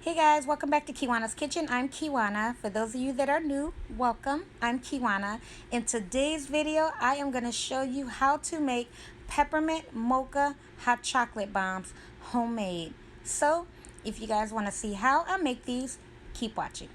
Hey guys, welcome back to Kiwanna's Kitchen. I'm Kiwanna. For those of you that are new, welcome. I'm Kiwanna. In today's video, I am going to show you how to make peppermint mocha hot chocolate bombs homemade. So, if you guys want to see how I make these, keep watching.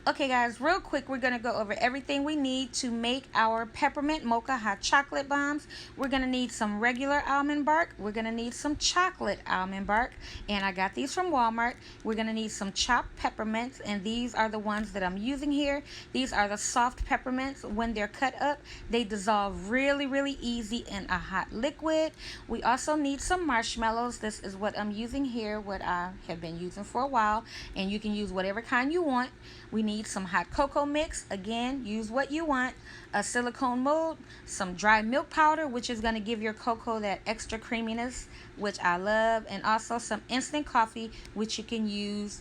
Okay guys, real quick, we're going to go over everything we need to make our peppermint mocha hot chocolate bombs. We're going to need some regular almond bark. We're going to need some chocolate almond bark. And I got these from Walmart. We're going to need some chopped peppermints. And these are the ones that I'm using here. These are the soft peppermints. When they're cut up, they dissolve really easy in a hot liquid. We also need some marshmallows. This is what I'm using here, what I have been using for a while. And you can use whatever kind you want. We need some hot cocoa mix. Again, use what you want. A silicone mold, some dry milk powder, which is going to give your cocoa that extra creaminess, which I love, and also some instant coffee, which you can use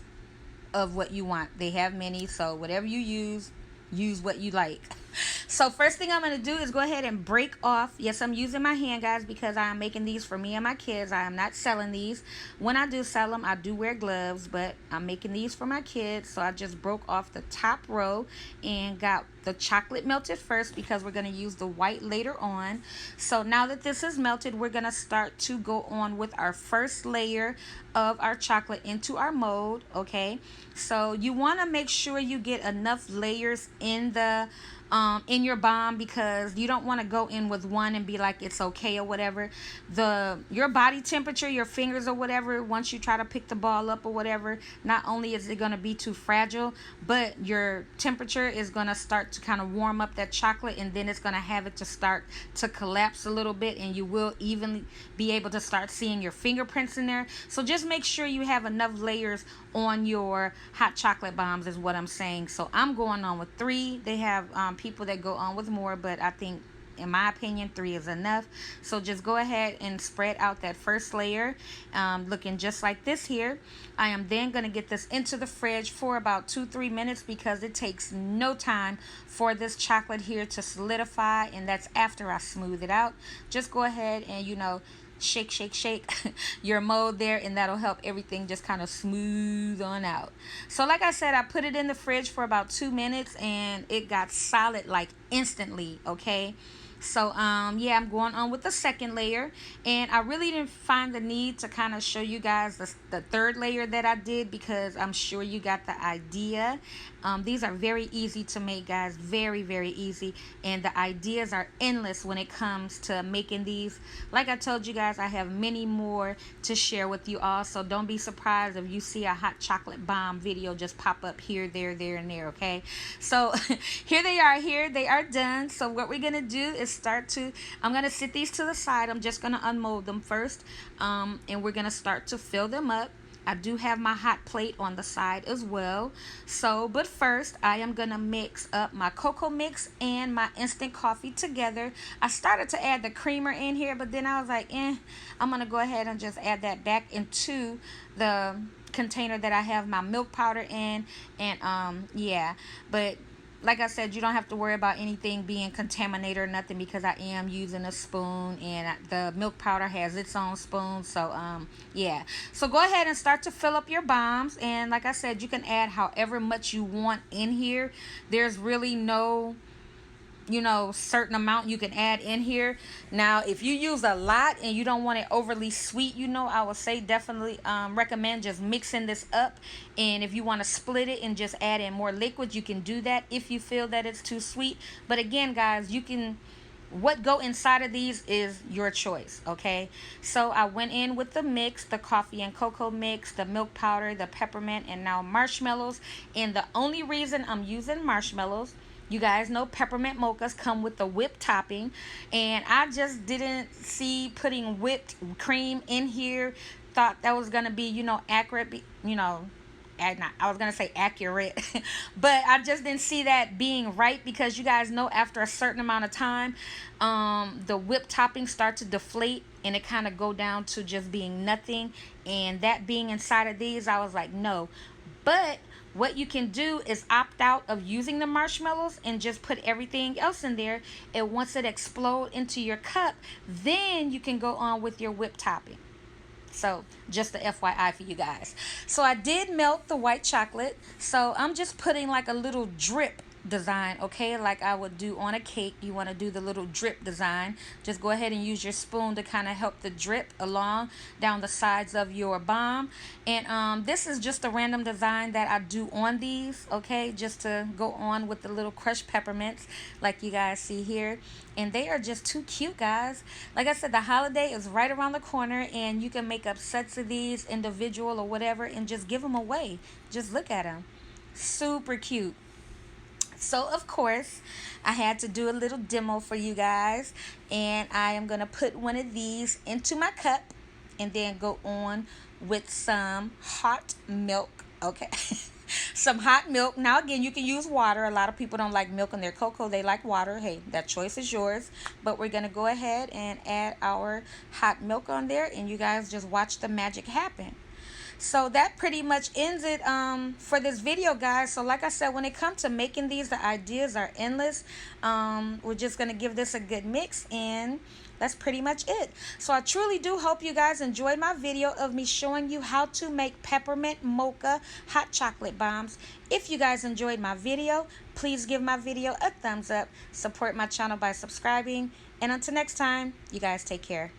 of what you want. They have many, so whatever you use what you like. So first thing I'm going to do is go ahead and break off. Yes, I'm using my hand, guys, because I am making these for me and my kids. I am not selling these. When I do sell them, I do wear gloves, but I'm making these for my kids. So I just broke off the top row and got the chocolate melted first because we're going to use the white later on. So now that this is melted, we're going to start to go on with our first layer of our chocolate into our mold. Okay, so you want to make sure you get enough layers in the in your bomb, because you don't want to go in with one and be like it's okay or whatever. Your body temperature, your fingers or whatever, once you try to pick the ball up or whatever, not only is it going to be too fragile, but your temperature is going to start to kind of warm up that chocolate, and then it's going to have it to start to collapse a little bit, and you will even be able to start seeing your fingerprints in there. So just make sure you have enough layers on your hot chocolate bombs is what I'm saying. So I'm going on with 3. They have people that go on with more, but I think, in my opinion, 3 is enough. So just go ahead and spread out that first layer, looking just like this here. I am then going to get this into the fridge for about 2-3 minutes, because it takes no time for this chocolate here to solidify, and that's after I smooth it out. Just go ahead and shake your mold there, and that'll help everything just kind of smooth on out. So like I said, I put it in the fridge for about 2 minutes, and it got solid like instantly. Okay, so yeah, I'm going on with the second layer, and I really didn't find the need to kind of show you guys the third layer that I did, because I'm sure you got the idea. These are very easy to make, guys, very easy, and the ideas are endless when it comes to making these. Like I told you guys, I have many more to share with you all, so don't be surprised if you see a hot chocolate bomb video just pop up here, there, and there. Okay, so here they are done. So what we're gonna do is I'm gonna sit these to the side. I'm just gonna unmold them first, and we're gonna start to fill them up. I do have my hot plate on the side as well. So, but first, I am going to mix up my cocoa mix and my instant coffee together. I started to add the creamer in here, but then I was like, I'm going to go ahead and just add that back into the container that I have my milk powder in. And, yeah, but like I said, you don't have to worry about anything being contaminated or nothing, because I am using a spoon, and the milk powder has its own spoon. So yeah, so go ahead and start to fill up your bombs, and like I said, you can add however much you want in here. There's really no certain amount you can add in here. Now if you use a lot and you don't want it overly sweet, I would say definitely recommend just mixing this up, and if you want to split it and just add in more liquid, you can do that if you feel that it's too sweet. But again, guys, what go inside of these is your choice. Okay, so I went in with the mix, the coffee and cocoa mix, the milk powder, the peppermint, and now marshmallows. And the only reason I'm using marshmallows, you guys know peppermint mochas come with the whipped topping, and I just didn't see putting whipped cream in here. Thought that was gonna be accurate, I was gonna say accurate, but I just didn't see that being right, because you guys know after a certain amount of time, the whipped toppings start to deflate, and it kind of go down to just being nothing. And that being inside of these, I was like, no. But What you can do is opt out of using the marshmallows and just put everything else in there. And once it explodes into your cup, then you can go on with your whipped topping. So just the FYI for you guys. So I did melt the white chocolate. So I'm just putting like a little drip design, okay, like I would do on a cake. You want to do the little drip design. Just go ahead and use your spoon to kind of help the drip along down the sides of your bomb. And this is just a random design that I do on these, okay, just to go on with the little crushed peppermints like you guys see here. And they are just too cute, guys. Like I said, the holiday is right around the corner, and you can make up sets of these individual or whatever and just give them away. Just look at them. Super cute. So of course I had to do a little demo for you guys, and I am gonna put one of these into my cup and then go on with some hot milk, okay. Some hot milk. Now again, you can use water. A lot of people don't like milk in their cocoa, they like water. Hey, that choice is yours, but we're gonna go ahead and add our hot milk on there, and you guys just watch the magic happen. So that pretty much ends it for this video, guys. So like I said, when it comes to making these, the ideas are endless. We're just going to give this a good mix, and that's pretty much it. So I truly do hope you guys enjoyed my video of me showing you how to make peppermint mocha hot chocolate bombs. If you guys enjoyed my video, please give my video a thumbs up. Support my channel by subscribing. And until next time, you guys take care.